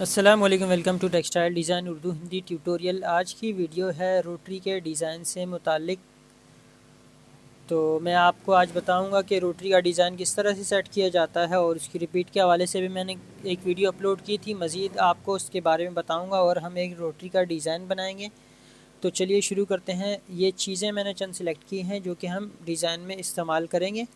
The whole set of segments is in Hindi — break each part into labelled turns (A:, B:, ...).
A: अस्सलाम वालेकुम, welcome to textile design Urdu Hindi tutorial. आज की वीडियो है रोटरी के डिज़ाइन से मुतालिक। तो मैं आपको आज बताऊंगा कि रोटरी का डिज़ाइन किस तरह से सेट किया जाता है, और उसकी रिपीट के हवाले से भी मैंने एक वीडियो अपलोड की थी। मज़ीद आपको उसके बारे में बताऊंगा और हम एक रोटरी का डिज़ाइन बनाएंगे। तो चलिए शुरू करते हैं। ये चीज़ें मैंने चंद सिलेक्ट की हैं जो कि हम डिज़ाइन में इस्तेमाल करेंगे।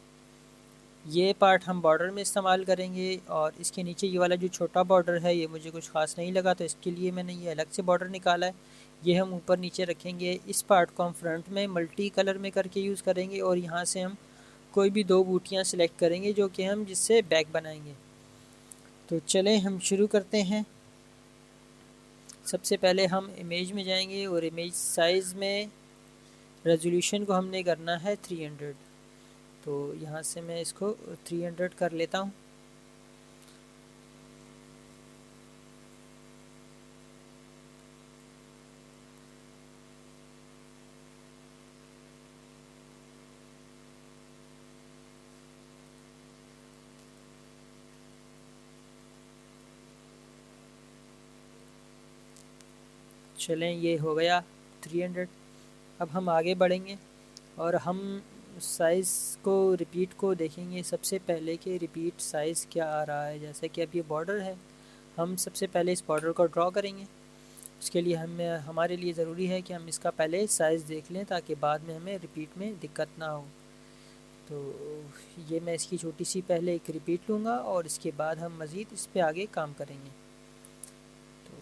A: ये पार्ट हम बॉर्डर में इस्तेमाल करेंगे, और इसके नीचे ये वाला जो छोटा बॉर्डर है ये मुझे कुछ ख़ास नहीं लगा, तो इसके लिए मैंने ये अलग से बॉर्डर निकाला है। ये हम ऊपर नीचे रखेंगे। इस पार्ट को हम फ्रंट में मल्टी कलर में करके यूज़ करेंगे, और यहाँ से हम कोई भी दो बूटियाँ सिलेक्ट करेंगे जो कि हम जिससे बैक बनाएंगे। तो चलें हम शुरू करते हैं। सबसे पहले हम इमेज में जाएंगे और इमेज साइज़ में रेजोल्यूशन को हमने करना है 300। तो यहाँ से मैं इसको 300 कर लेता हूँ। चलें, ये हो गया 300। अब हम आगे बढ़ेंगे और हम साइज़ को रिपीट को देखेंगे। सबसे पहले कि रिपीट साइज़ क्या आ रहा है। जैसे कि अब ये बॉर्डर है, हम सबसे पहले इस बॉर्डर को ड्रॉ करेंगे। उसके लिए हमारे लिए ज़रूरी है कि हम इसका पहले साइज़ देख लें ताकि बाद में हमें रिपीट में दिक्कत ना हो। तो ये मैं इसकी छोटी सी पहले एक रिपीट लूँगा और इसके बाद हम मज़ीद इस पर आगे काम करेंगे। तो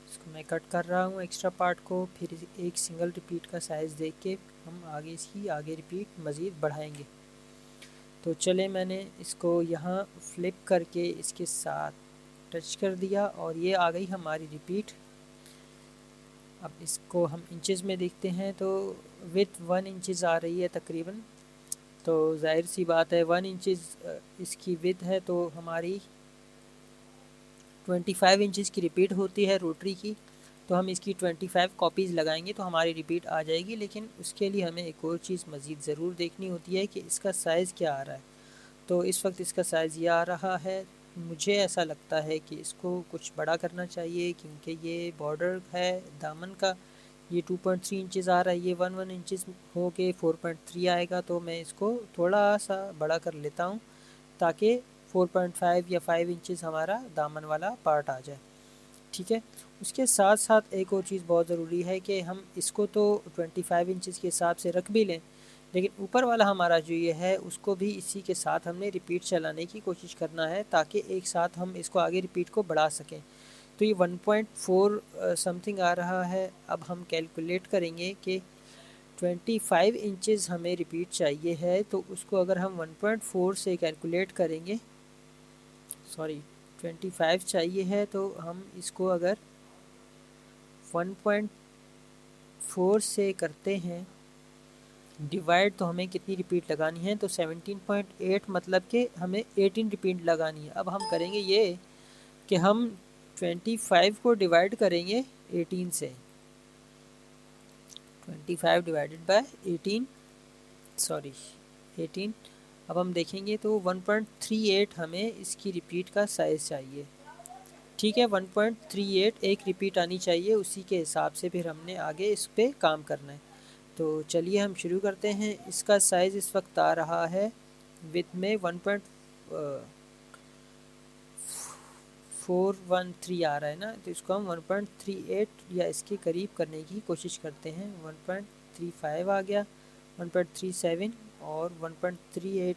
A: इसको मैं कट कर रहा हूँ एक्स्ट्रा पार्ट को। फिर एक सिंगल रिपीट का साइज़ देख के हम आगे इसकी आगे रिपीट मज़ीद बढ़ाएंगे। तो चले, मैंने इसको यहाँ फ्लिप करके इसके साथ टच कर दिया और ये आ गई हमारी रिपीट। अब इसको हम इंचेस में देखते हैं तो विथ 1 इंचज़ आ रही है तकरीबन। तो जाहिर सी बात है 1 इंचज़ इसकी विथ है, तो हमारी 25 इंचज़ की रिपीट होती है रोटरी की। तो हम इसकी 25 कॉपीज़ लगाएंगे तो हमारी रिपीट आ जाएगी। लेकिन उसके लिए हमें एक और चीज़ मज़ीद ज़रूर देखनी होती है कि इसका साइज़ क्या आ रहा है। तो इस वक्त इसका साइज़ ये आ रहा है। मुझे ऐसा लगता है कि इसको कुछ बड़ा करना चाहिए, क्योंकि ये बॉर्डर है दामन का। ये 2.3 इंचज़ आ रहा है, ये 1 इंचज़ हो के 4.3 आएगा। तो मैं इसको थोड़ा सा बड़ा कर लेता हूँ ताकि 4.5 या 5 इंचज़ हमारा दामन वाला पार्ट आ जाए। ठीक है। उसके साथ साथ एक और चीज़ बहुत ज़रूरी है कि हम इसको तो 25 इंचज़ के हिसाब से रख भी लें, लेकिन ऊपर वाला हमारा जो ये है उसको भी इसी के साथ हमने रिपीट चलाने की कोशिश करना है ताकि एक साथ हम इसको आगे रिपीट को बढ़ा सकें। तो ये 1.4 समथिंग आ रहा है। अब हम कैलकुलेट करेंगे कि 25 इंचज़ हमें रिपीट चाहिए है, तो उसको अगर हम 1.4 से कैलकुलेट करेंगे, सॉरी 25 चाहिए है, तो हम इसको अगर 1.4 से करते हैं डिवाइड, तो हमें कितनी रिपीट लगानी है, तो 17.8 मतलब कि हमें 18 रिपीट लगानी है। अब हम करेंगे ये कि हम 25 को डिवाइड करेंगे 18 से। 25 डिवाइडेड बाय 18, सॉरी 18। अब हम देखेंगे तो 1.38 हमें इसकी रिपीट का साइज़ चाहिए। ठीक है, 1.38 एक रिपीट आनी चाहिए, उसी के हिसाब से फिर हमने आगे इस पर काम करना है। तो चलिए हम शुरू करते हैं। इसका साइज़ इस वक्त आ रहा है विथ में 1.413 आ रहा है ना, तो इसको हम 1.38 या इसके करीब करने की कोशिश करते हैं। 1.35 आ गया, 1.37 और 1.38,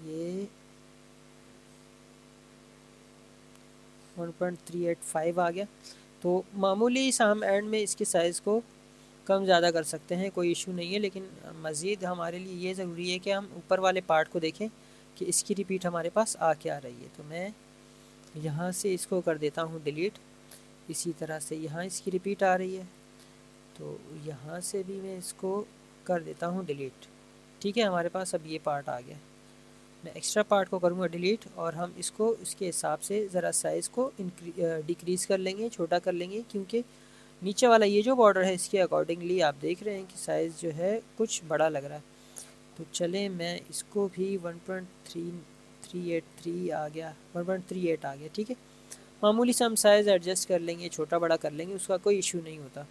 A: ये 1.385 आ गया। तो मामूली सा हम एंड में इसके साइज़ को कम ज़्यादा कर सकते हैं, कोई इशू नहीं है। लेकिन मज़ीद हमारे लिए ये ज़रूरी है कि हम ऊपर वाले पार्ट को देखें कि इसकी रिपीट हमारे पास आ क्या रही है। तो मैं यहाँ से इसको कर देता हूँ डिलीट। इसी तरह से यहाँ इसकी रिपीट आ रही है, तो यहाँ से भी मैं इसको कर देता हूँ डिलीट। ठीक है, हमारे पास अब ये पार्ट आ गया। मैं एक्स्ट्रा पार्ट को करूँगा डिलीट, और हम इसको इसके हिसाब से ज़रा साइज़ को डिक्रीज़ कर लेंगे, छोटा कर लेंगे, क्योंकि नीचे वाला ये जो बॉर्डर है इसके अकॉर्डिंगली आप देख रहे हैं कि साइज़ जो है कुछ बड़ा लग रहा है। तो चलें, मैं इसको भी 1.33 1.383 आ गया, 1.38 आ गया, ठीक है। मामूली सा हम साइज़ एडजस्ट कर लेंगे, छोटा बड़ा कर लेंगे, उसका कोई इशू नहीं होता,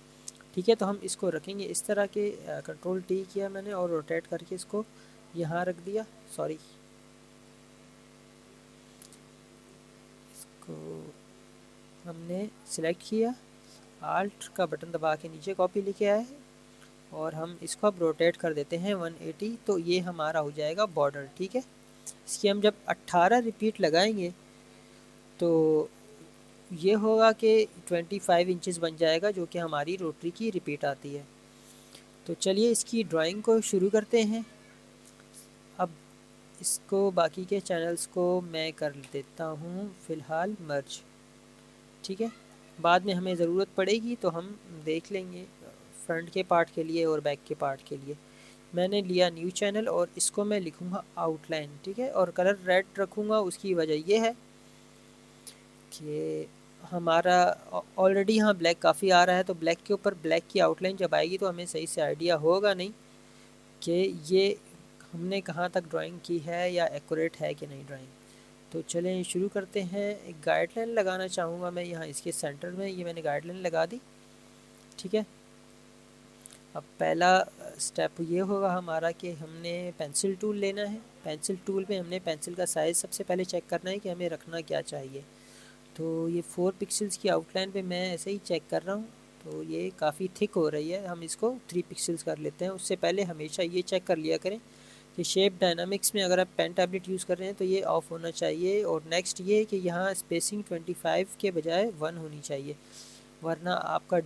A: ठीक है। तो हम इसको रखेंगे इस तरह के, कंट्रोल टी किया मैंने और रोटेट करके इसको यहाँ रख दिया, सॉरी इसको हमने सिलेक्ट किया, आल्ट का बटन दबा के नीचे कॉपी लेके आए और हम इसको अब रोटेट कर देते हैं 180, तो ये हमारा हो जाएगा बॉर्डर, ठीक है। इसकी हम जब 18 रिपीट लगाएंगे तो ये होगा कि 25 इंचेस बन जाएगा, जो कि हमारी रोटरी की रिपीट आती है। तो चलिए इसकी ड्राइंग को शुरू करते हैं। अब इसको बाकी के चैनल्स को मैं कर देता हूँ फ़िलहाल मर्ज, ठीक है। बाद में हमें ज़रूरत पड़ेगी तो हम देख लेंगे, फ्रंट के पार्ट के लिए और बैक के पार्ट के लिए। मैंने लिया न्यू चैनल और इसको मैं लिखूँगा आउटलाइन, ठीक है, और कलर रेड रखूँगा। उसकी वजह यह है कि हमारा ऑलरेडी यहाँ ब्लैक काफ़ी आ रहा है, तो ब्लैक के ऊपर ब्लैक की आउटलाइन जब आएगी तो हमें सही से आइडिया होगा नहीं कि ये हमने कहाँ तक ड्राइंग की है या एक्यूरेट है कि नहीं ड्राइंग। तो चलें शुरू करते हैं। एक गाइडलाइन लगाना चाहूँगा मैं यहाँ इसके सेंटर में, ये मैंने गाइडलाइन लगा दी, ठीक है। अब पहला स्टेप ये होगा हमारा कि हमने पेंसिल टूल लेना है। पेंसिल टूल में हमने पेंसिल का साइज़ सबसे पहले चेक करना है कि हमें रखना क्या चाहिए। तो ये 4 पिक्सेल्स की आउटलाइन पे मैं ऐसे ही चेक कर रहा हूँ, तो ये काफ़ी थिक हो रही है, हम इसको 3 पिक्सेल्स कर लेते हैं। उससे पहले हमेशा ये चेक कर लिया करें कि शेप डायनामिक्स में अगर आप पेन टैबलेट यूज़ कर रहे हैं तो ये ऑफ़ होना चाहिए। और नेक्स्ट ये कि यहाँ स्पेसिंग 25 के बजाय 1 होनी चाहिए, वरना आपका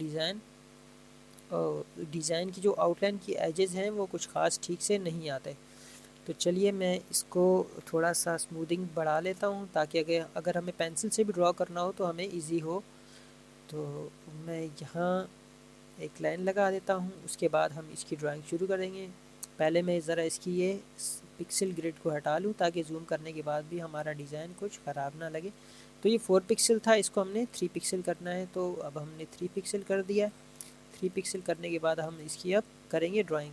A: डिज़ाइन की जो आउटलाइन की एजेस हैं वो कुछ ख़ास ठीक से नहीं आते। तो चलिए मैं इसको थोड़ा सा स्मूदिंग बढ़ा लेता हूँ ताकि अगर हमें पेंसिल से भी ड्रॉ करना हो तो हमें इजी हो। तो मैं यहाँ एक लाइन लगा देता हूँ, उसके बाद हम इसकी ड्राइंग शुरू करेंगे। पहले मैं ज़रा इसकी ये पिक्सल ग्रिड को हटा लूँ ताकि जूम करने के बाद भी हमारा डिज़ाइन कुछ ख़राब ना लगे। तो ये 4 पिक्सल था, इसको हमने 3 पिक्सल करना है, तो अब हमने 3 पिक्सल कर दिया। 3 पिक्सल करने के बाद हम इसकी अब करेंगे ड्राइंग।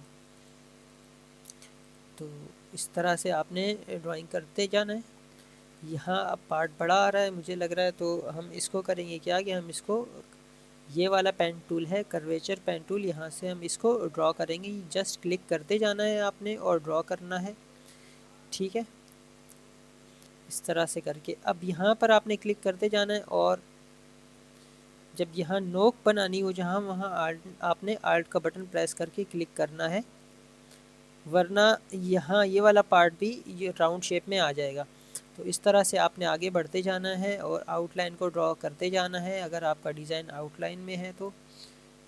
A: तो इस तरह से आपने ड्राइंग करते जाना है। यहाँ अब पार्ट बड़ा आ रहा है मुझे लग रहा है, तो हम इसको करेंगे क्या कि हम इसको, ये वाला पेन टूल है कर्वेचर पेन टूल, यहाँ से हम इसको ड्रॉ करेंगे। जस्ट क्लिक करते जाना है आपने और ड्रॉ करना है, ठीक है, इस तरह से करके। अब यहाँ पर आपने क्लिक करते जाना है और जब यहाँ नोक बनानी हो जहाँ वहाँ आपने आल्ट का बटन प्रेस करके क्लिक करना है, वरना यहाँ ये वाला पार्ट भी ये राउंड शेप में आ जाएगा। तो इस तरह से आपने आगे बढ़ते जाना है और आउटलाइन को ड्रॉ करते जाना है अगर आपका डिज़ाइन आउटलाइन में है तो,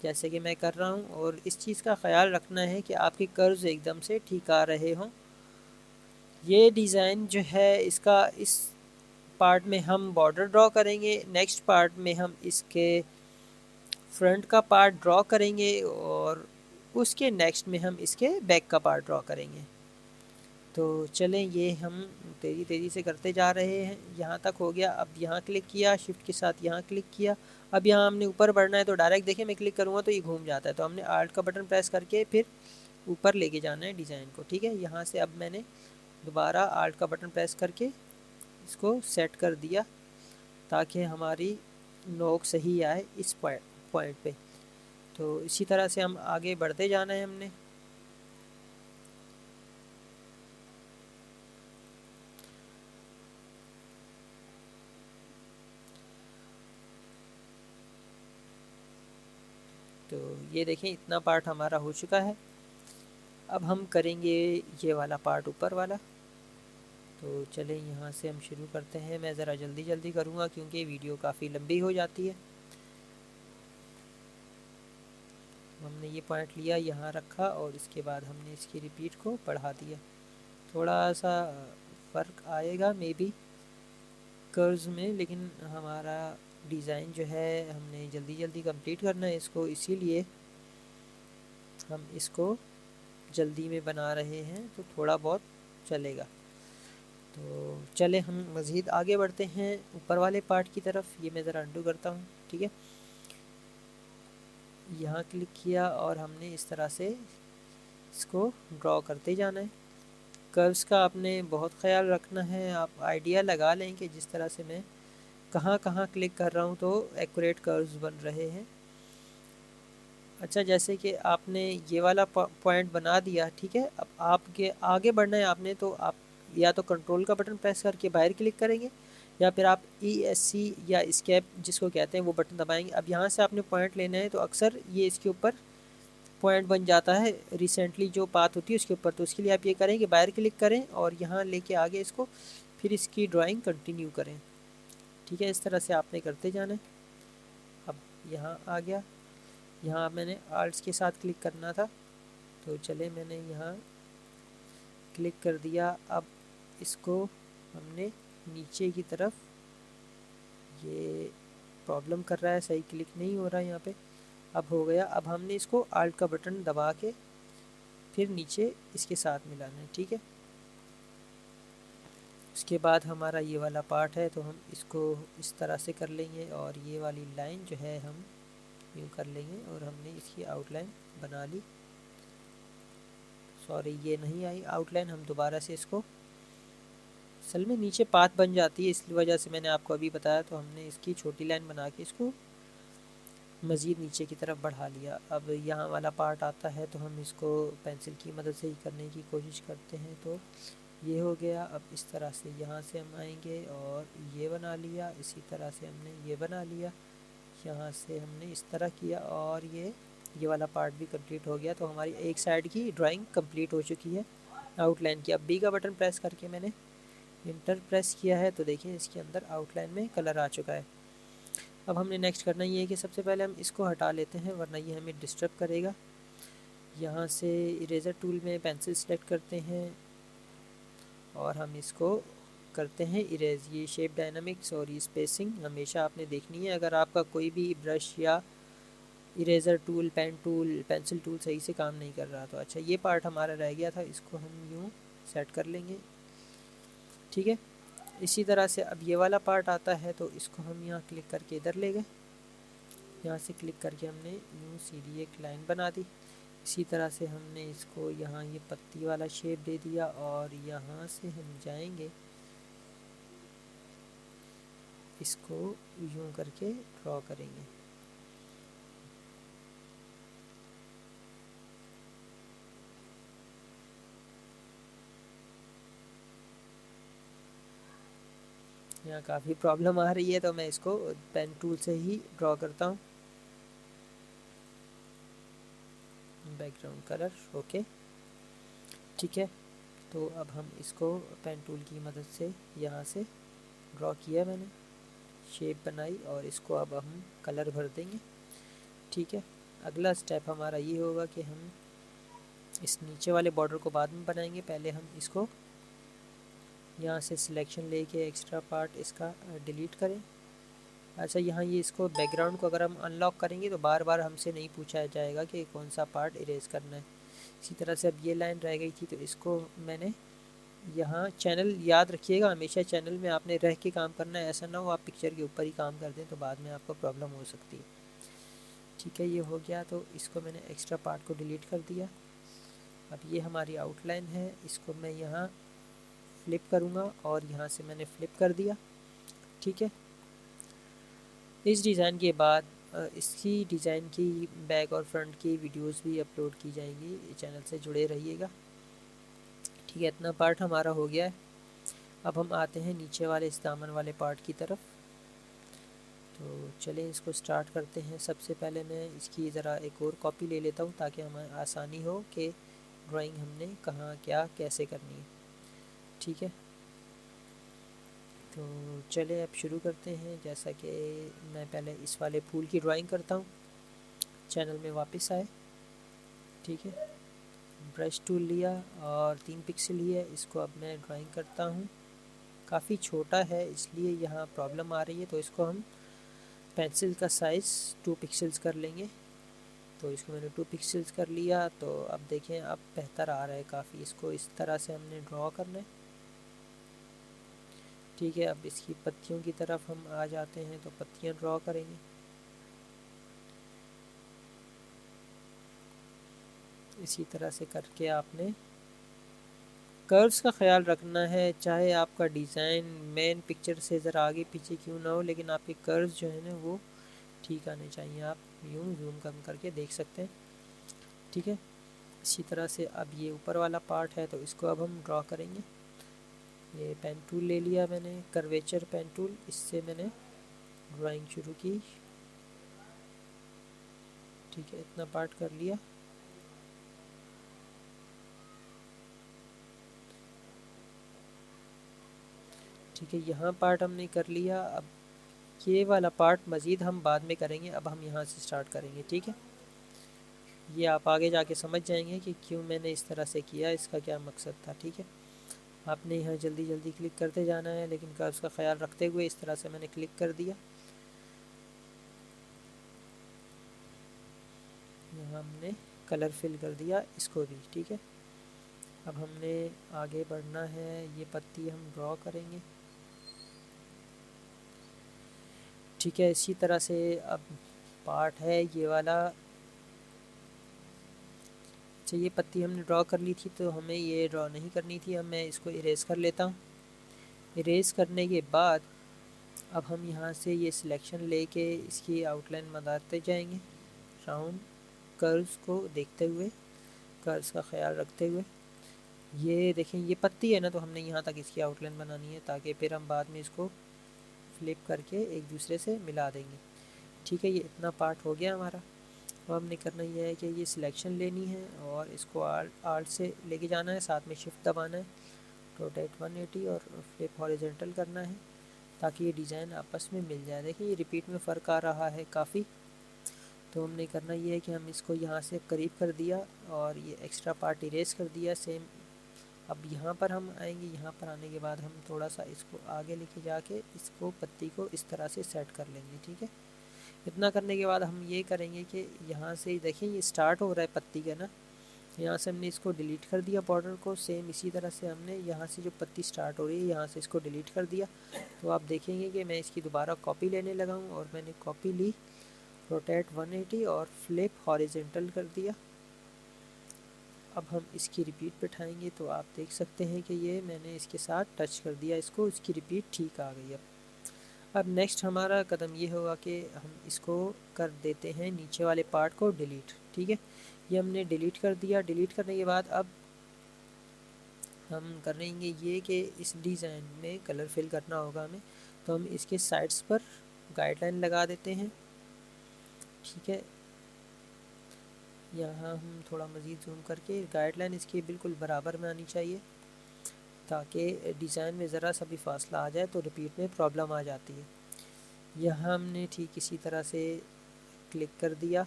A: जैसे कि मैं कर रहा हूँ। और इस चीज़ का ख्याल रखना है कि आपके कर्व्स एकदम से ठीक आ रहे हों। ये डिज़ाइन जो है इसका, इस पार्ट में हम बॉर्डर ड्रॉ करेंगे, नेक्स्ट पार्ट में हम इसके फ्रंट का पार्ट ड्रॉ करेंगे और उसके नेक्स्ट में हम इसके बैक का पार्ट ड्रॉ करेंगे। तो चलें ये हम तेज़ी से करते जा रहे हैं। यहाँ तक हो गया। अब यहाँ क्लिक किया, शिफ्ट के साथ यहाँ क्लिक किया। अब यहाँ हमने ऊपर बढ़ना है तो डायरेक्ट देखिए मैं क्लिक करूँगा तो ये घूम जाता है, तो हमने आल्ट का बटन प्रेस करके फिर ऊपर लेके जाना है डिज़ाइन को, ठीक है। यहाँ से अब मैंने दोबारा आल्ट का बटन प्रेस करके इसको सेट कर दिया ताकि हमारी नोक सही आए इस पॉइंट पे। तो इसी तरह से हम आगे बढ़ते जाना है हमने। तो ये देखें इतना पार्ट हमारा हो चुका है। अब हम करेंगे ये वाला पार्ट ऊपर वाला। तो चलें यहाँ से हम शुरू करते हैं। मैं ज़रा जल्दी करूँगा क्योंकि वीडियो काफ़ी लंबी हो जाती है। हमने ये पॉइंट लिया, यहाँ रखा और इसके बाद हमने इसकी रिपीट को बढ़ा दिया। थोड़ा सा फ़र्क आएगा मे बी कर्व्स में, लेकिन हमारा डिज़ाइन जो है हमने जल्दी कंप्लीट करना है इसको, इसीलिए हम इसको जल्दी में बना रहे हैं, तो थोड़ा बहुत चलेगा। तो चले हम मज़ीद आगे बढ़ते हैं ऊपर वाले पार्ट की तरफ। ये मैं ज़रा अंडू करता हूँ, ठीक है। यहाँ क्लिक किया और हमने इस तरह से इसको ड्रॉ करते जाना है। कर्व्स का आपने बहुत ख्याल रखना है। आप आइडिया लगा लें कि जिस तरह से मैं कहाँ कहाँ क्लिक कर रहा हूँ तो एक्यूरेट कर्व्स बन रहे हैं। अच्छा, जैसे कि आपने ये वाला पॉइंट बना दिया, ठीक है। अब आपके आगे बढ़ना है आपने, तो आप या तो कंट्रोल का बटन प्रेस करके बाहर क्लिक करेंगे, या फिर आप ESC या एस्केप जिसको कहते हैं वो बटन दबाएंगे। अब यहाँ से आपने पॉइंट लेना है, तो अक्सर ये इसके ऊपर पॉइंट बन जाता है रिसेंटली जो बात होती है उसके ऊपर। तो उसके लिए आप ये करें कि बाहर क्लिक करें और यहाँ लेके आगे इसको, फिर इसकी ड्राइंग कंटिन्यू करें, ठीक है। इस तरह से आपने करते जाना है। अब यहाँ आ गया, यहाँ मैंने आर्ट्स के साथ क्लिक करना था, तो चले मैंने यहाँ क्लिक कर दिया। अब इसको हमने नीचे की तरफ, ये प्रॉब्लम कर रहा है, सही क्लिक नहीं हो रहा है यहाँ पे। अब हो गया। अब हमने इसको आल्ट का बटन दबा के फिर नीचे इसके साथ मिलाना है, ठीक है। उसके बाद हमारा ये वाला पार्ट है, तो हम इसको इस तरह से कर लेंगे और ये वाली लाइन जो है हम यूँ कर लेंगे और हमने इसकी आउटलाइन बना ली। सॉरी, ये नहीं आई आउटलाइन, हम दोबारा से इसको, असल में नीचे पाथ बन जाती है, इस वजह से मैंने आपको अभी बताया। तो हमने इसकी छोटी लाइन बना के इसको मज़ीद नीचे की तरफ बढ़ा लिया। अब यहाँ वाला पार्ट आता है, तो हम इसको पेंसिल की मदद से ही करने की कोशिश करते हैं। तो ये हो गया। अब इस तरह से यहाँ से हम आएंगे और ये बना लिया, इसी तरह से हमने ये बना लिया, यहाँ से हमने इस तरह किया और ये वाला पार्ट भी कंप्लीट हो गया। तो हमारी एक साइड की ड्राइंग कंप्लीट हो चुकी है आउटलाइन की। अब B का बटन प्रेस करके मैंने इंटर प्रेस किया है, तो देखिए इसके अंदर आउटलाइन में कलर आ चुका है। अब हमने नेक्स्ट करना ये है कि सबसे पहले हम इसको हटा लेते हैं, वरना ये हमें डिस्टर्ब करेगा। यहाँ से इरेज़र टूल में पेंसिल सेलेक्ट करते हैं और हम इसको करते हैं इरेज़। ये शेप डायनामिक्स और ये स्पेसिंग हमेशा आपने देखनी है। अगर आपका कोई भी ब्रश या eraser tool, pen tool, pencil tool सही से काम नहीं कर रहा, तो अच्छा ये पार्ट हमारा रह गया था, इसको हम यूँ सेट कर लेंगे, ठीक है। इसी तरह से अब ये वाला पार्ट आता है, तो इसको हम यहाँ क्लिक करके इधर ले गए, यहाँ से क्लिक करके हमने यूँ सीधी एक लाइन बना दी। इसी तरह से हमने इसको यहाँ ये पत्ती वाला शेप दे दिया और यहाँ से हम जाएंगे, इसको यूँ करके ड्रॉ करेंगे। यहाँ काफ़ी प्रॉब्लम आ रही है, तो मैं इसको पेन टूल से ही ड्रॉ करता हूँ। बैकग्राउंड कलर, ओके, ठीक है। तो अब हम इसको पेन टूल की मदद से यहाँ से ड्रॉ किया मैंने, शेप बनाई और इसको अब हम कलर भर देंगे, ठीक है। अगला स्टेप हमारा ये होगा कि हम इस नीचे वाले बॉर्डर को बाद में बनाएंगे। पहले हम इसको यहाँ से सिलेक्शन लेके एक्स्ट्रा पार्ट इसका डिलीट करें। अच्छा, यहाँ ये इसको बैकग्राउंड को अगर हम अनलॉक करेंगे तो बार बार हमसे नहीं पूछा जाएगा कि कौन सा पार्ट इरेज करना है। इसी तरह से अब ये लाइन रह गई थी, तो इसको मैंने यहाँ, चैनल याद रखिएगा हमेशा चैनल में आपने रह के काम करना है, ऐसा ना हो आप पिक्चर के ऊपर ही काम कर दें तो बाद में आपको प्रॉब्लम हो सकती है, ठीक है। ये हो गया, तो इसको मैंने एक्स्ट्रा पार्ट को डिलीट कर दिया। अब ये हमारी आउटलाइन है, इसको मैं यहाँ फ्लिप करूँगा और यहाँ से मैंने फ्लिप कर दिया, ठीक है। इस डिज़ाइन के बाद इसकी डिज़ाइन की बैक और फ्रंट की वीडियोस भी अपलोड की जाएंगी, चैनल से जुड़े रहिएगा, ठीक है। इतना पार्ट हमारा हो गया है। अब हम आते हैं नीचे वाले इस दामन वाले पार्ट की तरफ। तो चलें इसको स्टार्ट करते हैं। सबसे पहले मैं इसकी ज़रा एक और कॉपी ले लेता हूँ ताकि हमें आसानी हो कि ड्राइंग हमने कहाँ क्या कैसे करनी है, ठीक है। तो चले अब शुरू करते हैं। जैसा कि मैं पहले इस वाले फूल की ड्राइंग करता हूँ, चैनल में वापस आए, ठीक है। ब्रश टूल लिया और 3 पिक्सल लिया, इसको अब मैं ड्राइंग करता हूँ। काफ़ी छोटा है इसलिए यहाँ प्रॉब्लम आ रही है, तो इसको हम पेंसिल का साइज़ 2 पिक्सल्स कर लेंगे। तो इसको मैंने 2 पिक्सल्स कर लिया। तो अब देखें अब बेहतर आ रहा है काफ़ी। इसको इस तरह से हमने ड्रॉ करना है, ठीक है। अब इसकी पत्तियों की तरफ हम आ जाते हैं, तो पत्तियाँ ड्रॉ करेंगे। इसी तरह से करके आपने कर्व्स का ख्याल रखना है, चाहे आपका डिज़ाइन मेन पिक्चर से ज़रा आगे पीछे क्यों ना हो, लेकिन आपके कर्व्स जो है ना वो ठीक आने चाहिए। आप यूँ जूम कम करके देख सकते हैं, ठीक है। इसी तरह से अब ये ऊपर वाला पार्ट है तो इसको अब हम ड्रॉ करेंगे। ये पेन टूल ले लिया मैंने, कर्वेचर पेन टूल, इससे मैंने ड्राइंग शुरू की, ठीक है। इतना पार्ट कर लिया, ठीक है। यहाँ पार्ट हमने कर लिया। अब ये वाला पार्ट मज़ीद हम बाद में करेंगे, अब हम यहाँ से स्टार्ट करेंगे, ठीक है। ये आप आगे जाके समझ जाएंगे कि क्यों मैंने इस तरह से किया, इसका क्या मकसद था, ठीक है। आपने यहाँ जल्दी जल्दी क्लिक करते जाना है, लेकिन कर्व्स का ख्याल रखते हुए इस तरह से मैंने क्लिक कर दिया। यहाँ हमने कलर फिल कर दिया इसको भी, ठीक है। अब हमने आगे बढ़ना है, ये पत्ती हम ड्रॉ करेंगे, ठीक है। इसी तरह से अब पार्ट है ये वाला। अच्छा, ये पत्ती हमने ड्रॉ कर ली थी तो हमें ये ड्रॉ नहीं करनी थी। अब मैं इसको इरेज कर लेता हूँ। इरेज करने के बाद अब हम यहाँ से ये सिलेक्शन लेके इसकी आउटलाइन बनाते जाएंगे, राउंड कर्व्स को देखते हुए, कर्व्स का ख्याल रखते हुए। ये देखें, ये पत्ती है ना, तो हमने यहाँ तक इसकी आउटलाइन बनानी है, ताकि फिर हम बाद में इसको फ्लिप करके एक दूसरे से मिला देंगे, ठीक है। ये इतना पार्ट हो गया हमारा। अब हमने करना ये है कि ये सिलेक्शन लेनी है और इसको आल्ट से लेके जाना है, साथ में शिफ्ट दबाना है, रोटेट 180 और फ्लिप हॉरिजॉन्टल करना है, ताकि ये डिज़ाइन आपस में मिल जाए। देखिए ये रिपीट में फ़र्क आ रहा है काफ़ी। तो हमने करना ये है कि हम इसको यहाँ से करीब कर दिया और ये एक्स्ट्रा पार्ट इरेज कर दिया सेम। अब यहाँ पर हम आएंगे, यहाँ पर आने के बाद हम थोड़ा सा इसको आगे लेके जाके इसको पत्ती को इस तरह से सेट कर लेंगे, ठीक है। इतना करने के बाद हम ये करेंगे कि यहाँ से देखें ये स्टार्ट हो रहा है पत्ती का ना, यहाँ से हमने इसको डिलीट कर दिया बॉर्डर को। सेम इसी तरह से हमने यहाँ से जो पत्ती स्टार्ट हो रही है यहाँ से इसको डिलीट कर दिया। तो आप देखेंगे कि मैं इसकी दोबारा कॉपी लेने लगा हूँ और मैंने कॉपी ली, रोटेट 180 और फ्लिप हॉरिजॉन्टल कर दिया। अब हम इसकी रिपीट बैठाएंगे तो आप देख सकते हैं कि ये मैंने इसके साथ टच कर दिया इसको, इसकी रिपीट ठीक आ गई। अब नेक्स्ट हमारा कदम ये होगा कि हम इसको कर देते हैं नीचे वाले पार्ट को डिलीट, ठीक है। ये हमने डिलीट कर दिया। डिलीट करने के बाद अब हम करेंगे ये कि इस डिज़ाइन में कलर फिल करना होगा हमें, तो हम इसके साइड्स पर गाइडलाइन लगा देते हैं, ठीक है। यहाँ हम थोड़ा मज़ीद जूम करके गाइडलाइन इसकी बिल्कुल बराबर में आनी चाहिए, ताकि डिज़ाइन में ज़रा सा भी फासला आ जाए तो रिपीट में प्रॉब्लम आ जाती है। यहाँ हमने ठीक इसी तरह से क्लिक कर दिया।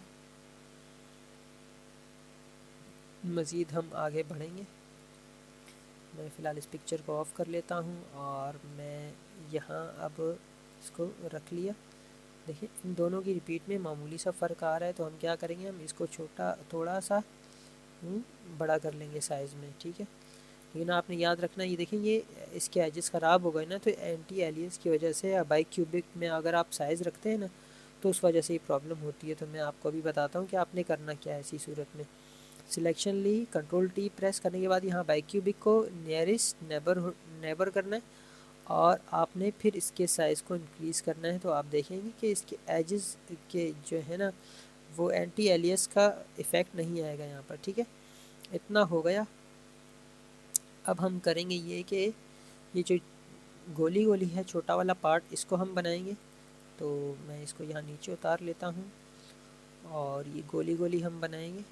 A: मज़ीद हम आगे बढ़ेंगे। मैं फ़िलहाल इस पिक्चर को ऑफ़ कर लेता हूँ और मैं यहाँ अब इसको रख लिया। देखिए इन दोनों की रिपीट में मामूली सा फ़र्क आ रहा है, तो हम क्या करेंगे, हम इसको छोटा थोड़ा सा बड़ा कर लेंगे साइज़ में, ठीक है। लेकिन आपने याद रखना, ये देखिए ये इसके एजेस ख़राब हो गए ना, तो एंटी एलियस की वजह से या बाई क्यूबिक में अगर आप साइज़ रखते हैं ना तो उस वजह से ये प्रॉब्लम होती है। तो मैं आपको अभी बताता हूँ कि आपने करना क्या है ऐसी सूरत में। सिलेक्शन ली, कंट्रोल टी प्रेस करने के बाद यहाँ बाई क्यूबिक को नियरेस्ट नेबर करना है और आपने फिर इसके साइज़ को इंक्रीज़ करना है। तो आप देखेंगे कि इसके एजेस के जो है ना वो एंटी एलियस का इफ़ेक्ट नहीं आएगा यहाँ पर, ठीक है। इतना हो गया। अब हम करेंगे ये कि ये जो गोली गोली है छोटा वाला पार्ट, इसको हम बनाएंगे। तो मैं इसको यहाँ नीचे उतार लेता हूँ और ये गोली गोली हम बनाएंगे।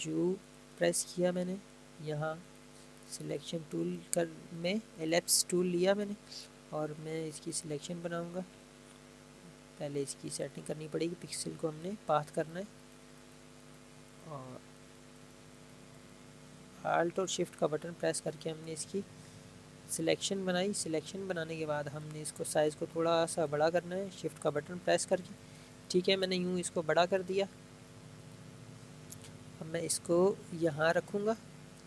A: यू प्रेस किया मैंने, यहाँ सिलेक्शन टूल कर में एलिप्स टूल लिया मैंने और मैं इसकी सिलेक्शन बनाऊंगा। पहले इसकी सेटिंग करनी पड़ेगी, पिक्सल को हमने पाथ करना है और आल्ट और शिफ्ट का बटन प्रेस करके हमने इसकी सिलेक्शन बनाई। सिलेक्शन बनाने के बाद हमने इसको साइज़ को थोड़ा सा बड़ा करना है, शिफ्ट का बटन प्रेस करके, ठीक है। मैंने यूँ इसको बड़ा कर दिया। अब मैं इसको यहाँ रखूँगा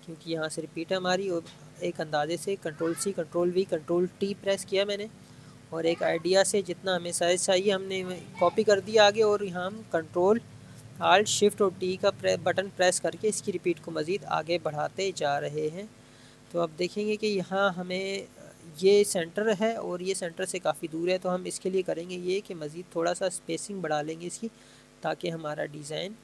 A: क्योंकि यहाँ से रिपीट है हमारी, और एक अंदाजे से control C control V control T press किया मैंने और एक आइडिया से जितना हमें साइज़ चाहिए हमने कॉपी कर दिया आगे, और यहाँ हम कंट्रोल आल्ट शिफ्ट और टी का बटन प्रेस करके इसकी रिपीट को मज़ीद आगे बढ़ाते जा रहे हैं। तो अब देखेंगे कि यहाँ हमें ये सेंटर है और ये सेंटर से काफ़ी दूर है, तो हम इसके लिए करेंगे ये कि मज़ीद थोड़ा सा स्पेसिंग बढ़ा लेंगे इसकी, ताकि हमारा डिज़ाइन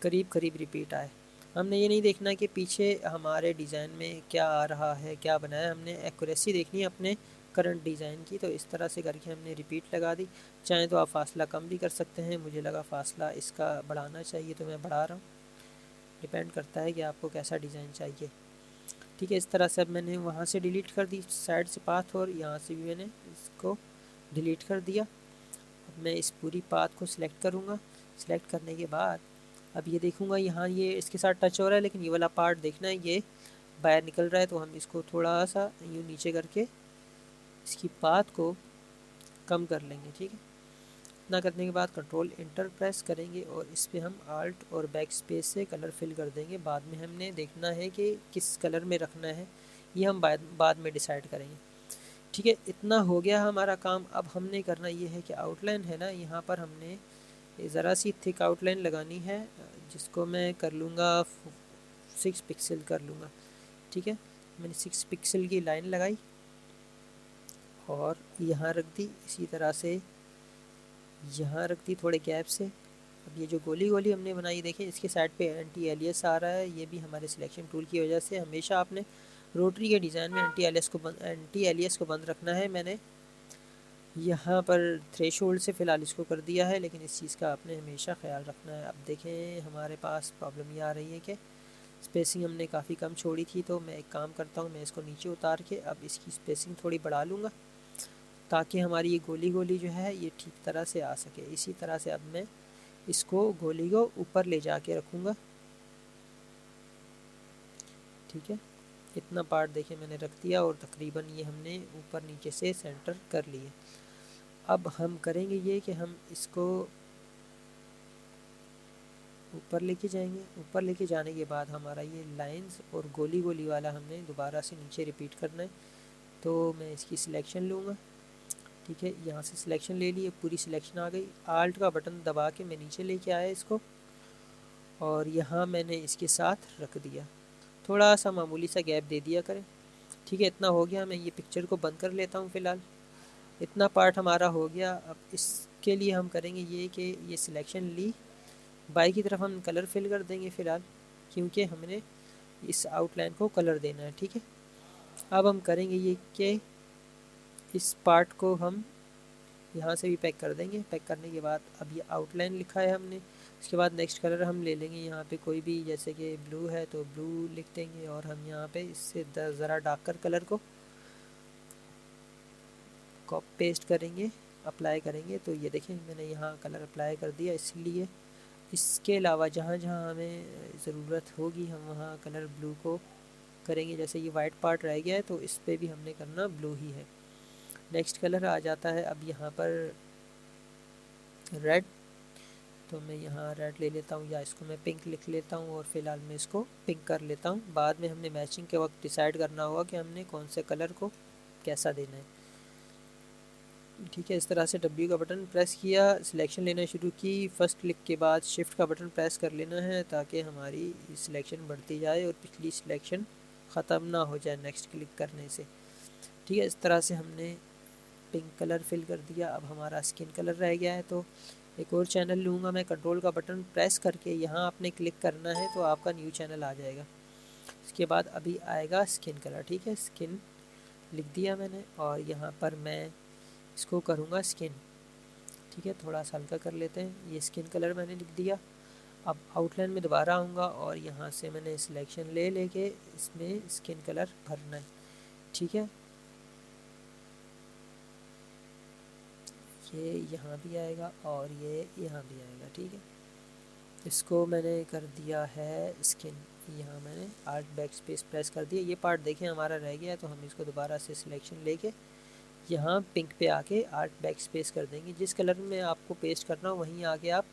A: करीब करीब रिपीट आए। हमने ये नहीं देखना कि पीछे हमारे डिज़ाइन में क्या आ रहा है, क्या बनाया है, हमने एक्यूरेसी देखनी है अपने करंट डिज़ाइन की। तो इस तरह से करके हमने रिपीट लगा दी। चाहे तो आप फासला कम भी कर सकते हैं, मुझे लगा फासला इसका बढ़ाना चाहिए तो मैं बढ़ा रहा हूँ। डिपेंड करता है कि आपको कैसा डिज़ाइन चाहिए। ठीक है, इस तरह से अब मैंने वहाँ से डिलीट कर दी साइड से पाथ, और यहाँ से भी मैंने इसको डिलीट कर दिया। अब मैं इस पूरी पाथ को सिलेक्ट करूँगा। सिलेक्ट करने के बाद अब ये देखूँगा यहाँ ये इसके साथ टच हो रहा है, लेकिन ये वाला पार्ट देखना है ये बाहर निकल रहा है, तो हम इसको थोड़ा सा यूँ नीचे करके इसकी पाथ को कम कर लेंगे। ठीक है, इतना करने के बाद कंट्रोल इंटर प्रेस करेंगे और इस पर हम आल्ट और बैक स्पेस से कलर फिल कर देंगे। बाद में हमने देखना है कि किस कलर में रखना है, ये हम बाद में डिसाइड करेंगे। ठीक है, इतना हो गया हमारा काम। अब हमने करना ये है कि आउटलाइन है ना, यहाँ पर हमने ज़रा सी थिक आउटलाइन लगानी है, जिसको मैं कर लूँगा 6 पिक्सल कर लूँगा। ठीक है, मैंने 6 पिक्सल की लाइन लगाई और यहाँ रख दी, इसी तरह से यहाँ रख दी थोड़े गैप से। अब ये जो गोली गोली हमने बनाई देखें, इसके साइड पे एंटी एलियस आ रहा है, ये भी हमारे सिलेक्शन टूल की वजह से। हमेशा आपने रोटरी के डिज़ाइन में एंटी एलियस को बंद रखना है। मैंने यहाँ पर थ्रेशोल्ड से फ़िलहाल इसको कर दिया है, लेकिन इस चीज़ का आपने हमेशा ख्याल रखना है। अब देखें हमारे पास प्रॉब्लम ये आ रही है कि स्पेसिंग हमने काफ़ी कम छोड़ी थी, तो मैं एक काम करता हूँ, मैं इसको नीचे उतार के अब इसकी स्पेसिंग थोड़ी बढ़ा लूँगा, ताकि हमारी ये गोली गोली जो है ये ठीक तरह से आ सके। इसी तरह से अब मैं इसको गोली को ऊपर ले जाके रखूँगा। ठीक है, इतना पार्ट देखें मैंने रख दिया और तकरीबन ये हमने ऊपर नीचे से सेंटर कर लिए। अब हम करेंगे ये कि हम इसको ऊपर लेके जाएंगे। ऊपर लेके जाने के बाद हमारा ये लाइंस और गोली गोली वाला हमने दोबारा से नीचे रिपीट करना है। तो मैं इसकी सिलेक्शन लूँगा। ठीक है, यहाँ से सिलेक्शन ले ली, पूरी सिलेक्शन आ गई। आल्ट का बटन दबा के मैं नीचे लेके आया इसको, और यहाँ मैंने इसके साथ रख दिया। थोड़ा सा मामूली सा गैप दे दिया करें। ठीक है, इतना हो गया। मैं ये पिक्चर को बंद कर लेता हूँ फ़िलहाल। इतना पार्ट हमारा हो गया। अब इसके लिए हम करेंगे ये कि ये सिलेक्शन ली, बाई की तरफ हम कलर फिल कर देंगे फ़िलहाल, क्योंकि हमने इस आउटलाइन को कलर देना है। ठीक है, अब हम करेंगे ये कि इस पार्ट को हम यहाँ से भी पैक कर देंगे। पैक करने के बाद अब ये आउटलाइन लिखा है हमने, इसके बाद नेक्स्ट कलर हम ले लेंगे यहाँ पे कोई भी, जैसे कि ब्लू है तो ब्लू लिख देंगे, और हम यहाँ पे इससे ज़रा डार्कर कलर को कॉपी पेस्ट करेंगे, अप्लाई करेंगे। तो ये देखें मैंने यहाँ कलर अप्लाई कर दिया। इसलिए इसके अलावा जहाँ जहाँ हमें ज़रूरत होगी हम वहाँ कलर ब्लू को करेंगे। जैसे ये वाइट पार्ट रह गया है तो इस पर भी हमने करना ब्लू ही है। नेक्स्ट कलर आ जाता है अब यहाँ पर रेड, तो मैं यहाँ रेड ले लेता हूँ, या इसको मैं पिंक लिख लेता हूँ, और फ़िलहाल मैं इसको पिंक कर लेता हूँ। बाद में हमने मैचिंग के वक्त डिसाइड करना होगा कि हमने कौन से कलर को कैसा देना है। ठीक है, इस तरह से W का बटन प्रेस किया, सिलेक्शन लेना शुरू की। फर्स्ट क्लिक के बाद शिफ्ट का बटन प्रेस कर लेना है, ताकि हमारी सिलेक्शन बढ़ती जाए और पिछली सिलेक्शन ख़त्म ना हो जाए नेक्स्ट क्लिक करने से। ठीक है, इस तरह से हमने पिंक कलर फिल कर दिया। अब हमारा स्किन कलर रह गया है, तो एक और चैनल लूँगा मैं। कंट्रोल का बटन प्रेस करके यहाँ आपने क्लिक करना है, तो आपका न्यू चैनल आ जाएगा। इसके बाद अभी आएगा स्किन कलर। ठीक है, स्किन लिख दिया मैंने, और यहाँ पर मैं इसको करूँगा स्किन। ठीक है, थोड़ा सा हल्का कर लेते हैं। ये स्किन कलर मैंने लिख दिया। अब आउटलाइन में दोबारा आऊँगा और यहाँ से मैंने सिलेक्शन ले लेके इसमें स्किन कलर भरना है। ठीक है, ये यहाँ भी आएगा और ये यहाँ भी आएगा। ठीक है, इसको मैंने कर दिया है स्किन। यहाँ मैंने आर्ट बैक स्पेस प्रेस कर दिया। ये पार्ट देखें हमारा रह गया है, तो हम इसको दोबारा से सिलेक्शन लेके यहाँ पिंक पे आके आर्ट बैक स्पेस कर देंगे। जिस कलर में आपको पेस्ट करना हो वहीं आके आप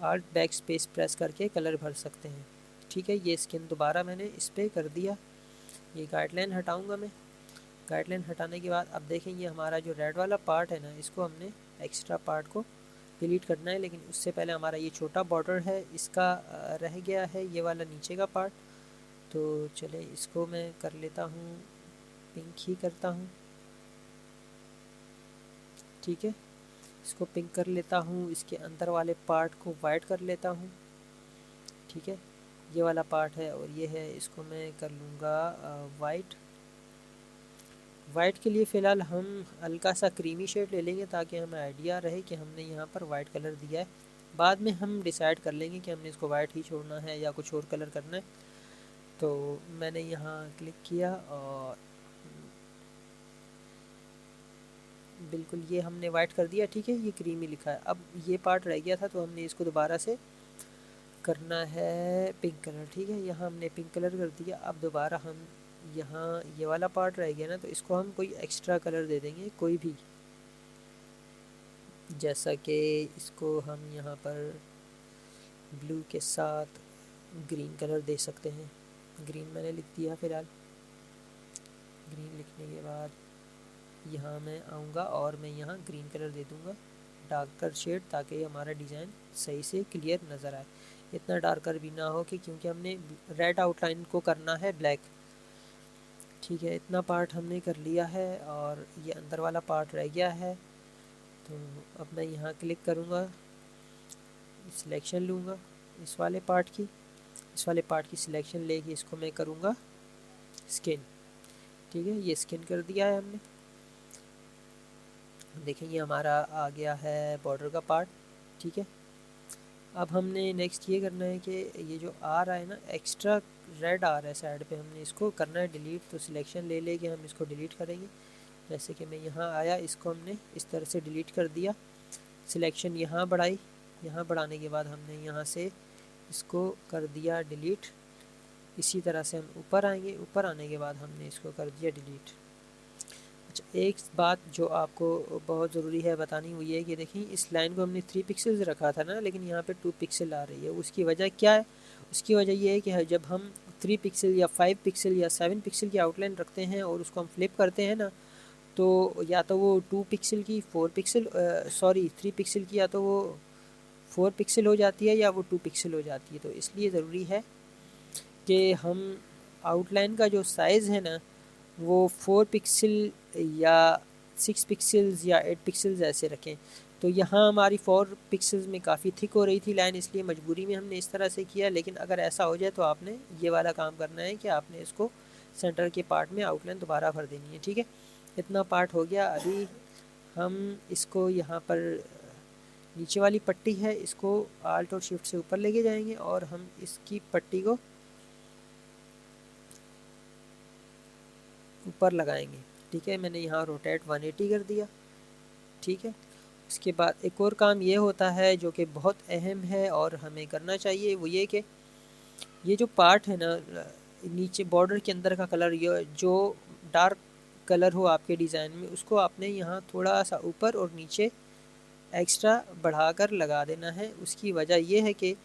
A: आर्ट बैक स्पेस प्रेस करके कलर भर सकते हैं। ठीक है, ये स्किन दोबारा मैंने इस पर कर दिया। ये गाइडलाइन हटाऊँगा मैं। गाइडलाइन हटाने के बाद अब देखें ये हमारा जो रेड वाला पार्ट है ना, इसको हमने एक्स्ट्रा पार्ट को डिलीट करना है, लेकिन उससे पहले हमारा ये छोटा बॉर्डर है इसका रह गया है, ये वाला नीचे का पार्ट। तो चले इसको मैं कर लेता हूँ, पिंक ही करता हूँ, ठीक है। इसको पिंक कर लेता हूँ, इसके अंदर वाले पार्ट को वाइट कर लेता हूँ, ठीक है। ये वाला पार्ट है और ये है, इसको मैं कर लूँगा वाइट। वाइट के लिए फ़िलहाल हम हल्का सा क्रीमी शेड ले लेंगे ताकि हमें आइडिया रहे कि हमने यहाँ पर वाइट कलर दिया है। बाद में हम डिसाइड कर लेंगे कि हमने इसको वाइट ही छोड़ना है या कुछ और कलर करना है। तो मैंने यहाँ क्लिक किया और बिल्कुल ये हमने वाइट कर दिया, ठीक है। ये क्रीमी लिखा है। अब ये पार्ट रह गया था तो हमने इसको दोबारा से करना है पिंक कलर, ठीक है। यहाँ हमने पिंक कलर कर दिया। अब दोबारा हम यहाँ ये वाला पार्ट रह गया ना, तो इसको हम कोई एक्स्ट्रा कलर दे देंगे कोई भी, जैसा कि इसको हम यहाँ पर ब्लू के साथ ग्रीन कलर दे सकते हैं। ग्रीन मैंने लिख दिया फ़िलहाल। ग्रीन लिखने के बाद यहाँ मैं आऊँगा और मैं यहाँ ग्रीन कलर दे दूँगा, डार्कर शेड, ताकि हमारा डिज़ाइन सही से क्लियर नज़र आए। इतना डार्कर भी ना हो कि, क्योंकि हमने रेड आउटलाइन को करना है ब्लैक, ठीक है। इतना पार्ट हमने कर लिया है और ये अंदर वाला पार्ट रह गया है। तो अब मैं यहाँ क्लिक करूँगा, सिलेक्शन लूँगा इस वाले पार्ट की, इस वाले पार्ट की सिलेक्शन लेके इसको मैं करूँगा स्किन, ठीक है। ये स्किन कर दिया है हमने। देखें ये हमारा आ गया है बॉर्डर का पार्ट, ठीक है। अब हमने नेक्स्ट ये करना है कि ये जो आ रहा है ना एक्स्ट्रा रेड आ रहा है साइड पे, हमने इसको करना है डिलीट। तो सिलेक्शन ले लेके हम इसको डिलीट करेंगे। जैसे कि मैं यहाँ आया, इसको हमने इस तरह से डिलीट कर दिया। सिलेक्शन यहाँ बढ़ाई, यहाँ बढ़ाने के बाद हमने यहाँ से इसको कर दिया डिलीट। इसी तरह से हम ऊपर आएंगे, ऊपर आने के बाद हमने इसको कर दिया डिलीट। अच्छा, एक बात जो आपको बहुत ज़रूरी है बतानी, हुई है कि देखिए इस लाइन को हमने 3 पिक्सल्स रखा था ना, लेकिन यहाँ पे 2 पिक्सल आ रही है। उसकी वजह क्या है? उसकी वजह ये है कि जब हम 3 पिक्सल या 5 पिक्सल या 7 पिक्सल की आउटलाइन रखते हैं और उसको हम फ्लिप करते हैं ना, तो या तो वो 2 पिक्सल की 4 पिक्सल सॉरी 3 पिक्सल की, या तो वो 4 पिक्सल हो जाती है या वो 2 पिक्सल हो जाती है। तो इसलिए ज़रूरी है कि हम आउटलाइन का जो साइज़ है ना, वो 4 पिक्सल या 6 पिक्सल्स या 8 पिक्सल्स ऐसे रखें। तो यहाँ हमारी 4 पिक्सल्स में काफ़ी थिक हो रही थी लाइन, इसलिए मजबूरी में हमने इस तरह से किया। लेकिन अगर ऐसा हो जाए तो आपने ये वाला काम करना है कि आपने इसको सेंटर के पार्ट में आउटलाइन दोबारा भर देनी है, ठीक है। इतना पार्ट हो गया। अभी हम इसको यहाँ पर नीचे वाली पट्टी है, इसको आल्ट और शिफ्ट से ऊपर लेके जाएंगे और हम इसकी पट्टी को ऊपर लगाएंगे, ठीक है। मैंने यहाँ रोटेट 180 कर दिया, ठीक है। उसके बाद एक और काम ये होता है जो कि बहुत अहम है और हमें करना चाहिए, वो ये कि ये जो पार्ट है ना नीचे बॉर्डर के अंदर का कलर, ये जो डार्क कलर हो आपके डिज़ाइन में, उसको आपने यहाँ थोड़ा सा ऊपर और नीचे एक्स्ट्रा बढ़ाकर लगा देना है। उसकी वजह ये है कि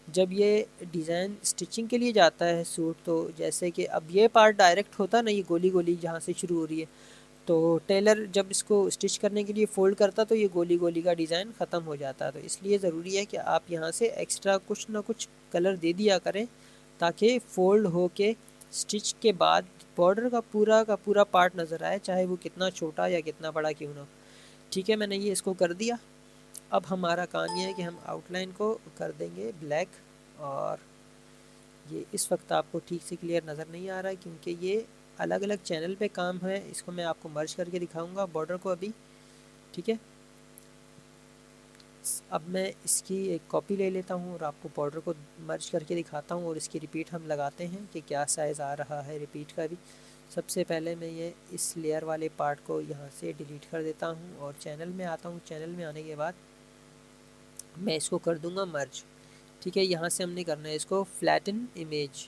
A: जब ये डिज़ाइन स्टिचिंग के लिए जाता है सूट, तो जैसे कि अब ये पार्ट डायरेक्ट होता ना, ये गोली गोली जहाँ से शुरू हो रही है, तो टेलर जब इसको स्टिच करने के लिए फ़ोल्ड करता तो ये गोली गोली का डिज़ाइन ख़त्म हो जाता। तो इसलिए ज़रूरी है कि आप यहाँ से एक्स्ट्रा कुछ ना कुछ कलर दे दिया करें, ताकि फ़ोल्ड हो के स्टिच के बाद बॉर्डर का पूरा पार्ट नज़र आए, चाहे वो कितना छोटा या कितना बड़ा क्यों ना। ठीक है, मैंने ये इसको कर दिया। अब हमारा काम ये है कि हम आउटलाइन को कर देंगे ब्लैक, और ये इस वक्त आपको ठीक से क्लियर नज़र नहीं आ रहा है क्योंकि ये अलग अलग चैनल पे काम है। इसको मैं आपको मर्ज करके दिखाऊंगा बॉर्डर को अभी, ठीक है। अब मैं इसकी एक कॉपी ले लेता हूँ और आपको बॉर्डर को मर्ज करके दिखाता हूँ और इसकी रिपीट हम लगाते हैं कि क्या साइज़ आ रहा है रिपीट का भी। सबसे पहले मैं ये इस लेयर वाले पार्ट को यहाँ से डिलीट कर देता हूँ और चैनल में आता हूँ। चैनल में आने के बाद मैं इसको कर दूँगा मर्ज, ठीक है। यहाँ से हमने करना है इसको फ्लैटन इमेज,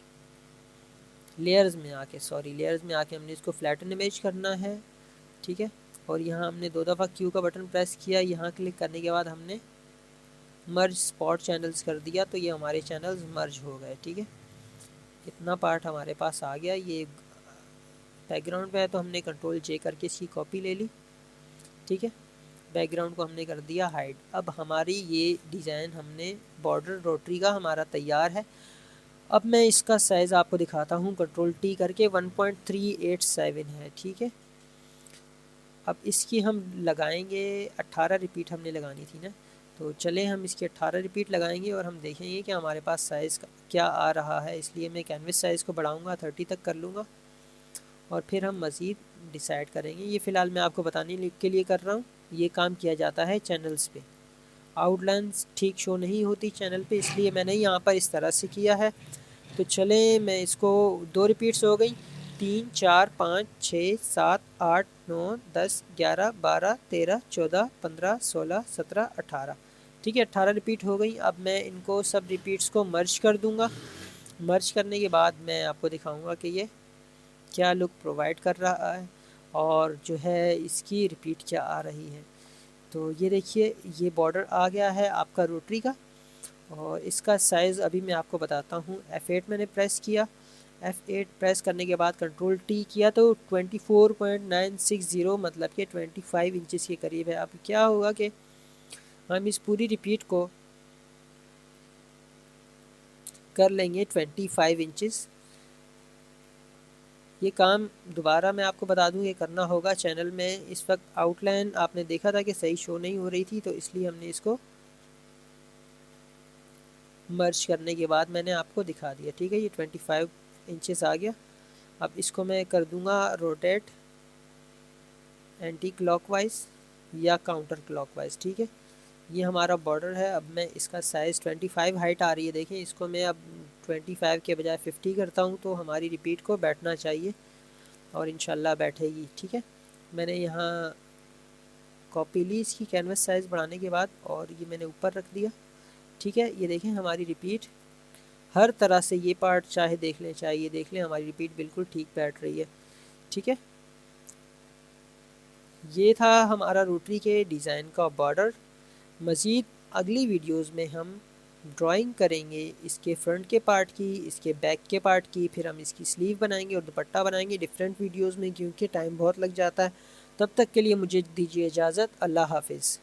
A: लेयर्स में आके हमने इसको फ्लैटन इमेज करना है, ठीक है। और यहाँ हमने 2 दफ़ा क्यू का बटन प्रेस किया। यहाँ क्लिक करने के बाद हमने मर्ज स्पॉट चैनल्स कर दिया, तो ये हमारे चैनल्स मर्ज हो गए, ठीक है। इतना पार्ट हमारे पास आ गया। ये बैकग्राउंड पे है तो हमने कंट्रोल जे करके इसकी कॉपी ले ली, ठीक है। बैकग्राउंड को हमने कर दिया हाइड। अब हमारी ये डिज़ाइन हमने बॉर्डर रोटरी का हमारा तैयार है। अब मैं इसका साइज़ आपको दिखाता हूँ, कंट्रोल टी करके 1.387 है, ठीक है। अब इसकी हम लगाएंगे 18 रिपीट हमने लगानी थी ना, तो चले हम इसकी 18 रिपीट लगाएंगे और हम देखेंगे कि हमारे पास साइज़ क्या आ रहा है। इसलिए मैं कैनवस साइज़ को बढ़ाऊँगा, 30 तक कर लूँगा और फिर हम मज़ीद डिसाइड करेंगे। ये फ़िलहाल मैं आपको बताने के लिए कर रहा हूँ। ये काम किया जाता है चैनल्स पे, आउटलाइंस ठीक शो नहीं होती चैनल पे, इसलिए मैंने यहाँ पर इस तरह से किया है। तो चलें, मैं इसको 2 रिपीट्स हो गई, 3 4 5 6 7 8 9 10 11 12 13 14 15 16 17 18, ठीक है, 18 रिपीट हो गई। अब मैं इनको सब रिपीट्स को मर्ज कर दूँगा। मर्ज करने के बाद मैं आपको दिखाऊँगा कि ये क्या लुक प्रोवाइड कर रहा है और जो है इसकी रिपीट क्या आ रही है। तो ये देखिए, ये बॉर्डर आ गया है आपका रोटरी का और इसका साइज़ अभी मैं आपको बताता हूँ। F8 मैंने प्रेस किया, F8 प्रेस करने के बाद कंट्रोल टी किया तो 24.960 मतलब कि 25 इंचज़ के करीब है। अब क्या होगा कि हम इस पूरी रिपीट को कर लेंगे 25 इंचज़। ये काम दोबारा मैं आपको बता दूं, ये करना होगा चैनल में। इस वक्त आउटलाइन आपने देखा था कि सही शो नहीं हो रही थी, तो इसलिए हमने इसको मर्ज करने के बाद मैंने आपको दिखा दिया, ठीक है। ये 25 इंचेस आ गया। अब इसको मैं कर दूंगा रोटेट एंटी क्लॉकवाइज या काउंटर क्लॉकवाइज, ठीक है। ये हमारा बॉर्डर है। अब मैं इसका साइज़ 25 हाइट आ रही है, देखें। इसको मैं अब 25 के बजाय 50 करता हूँ तो हमारी रिपीट को बैठना चाहिए और इंशाल्लाह बैठेगी, ठीक है। मैंने यहाँ कॉपी ली इसकी कैनवस साइज़ बढ़ाने के बाद और ये मैंने ऊपर रख दिया, ठीक है। ये देखें हमारी रिपीट हर तरह से, ये पार्ट चाहे देख लें चाहे ये देख लें, हमारी रिपीट बिल्कुल ठीक बैठ रही है, ठीक है। ये था हमारा रोटरी के डिज़ाइन का बॉर्डर। मज़ीद अगली वीडियोस में हम ड्राइंग करेंगे इसके फ्रंट के पार्ट की, इसके बैक के पार्ट की, फिर हम इसकी स्लीव बनाएंगे और दुपट्टा बनाएंगे डिफरेंट वीडियोस में, क्योंकि टाइम बहुत लग जाता है। तब तक के लिए मुझे दीजिए इजाज़त। अल्लाह हाफिज़।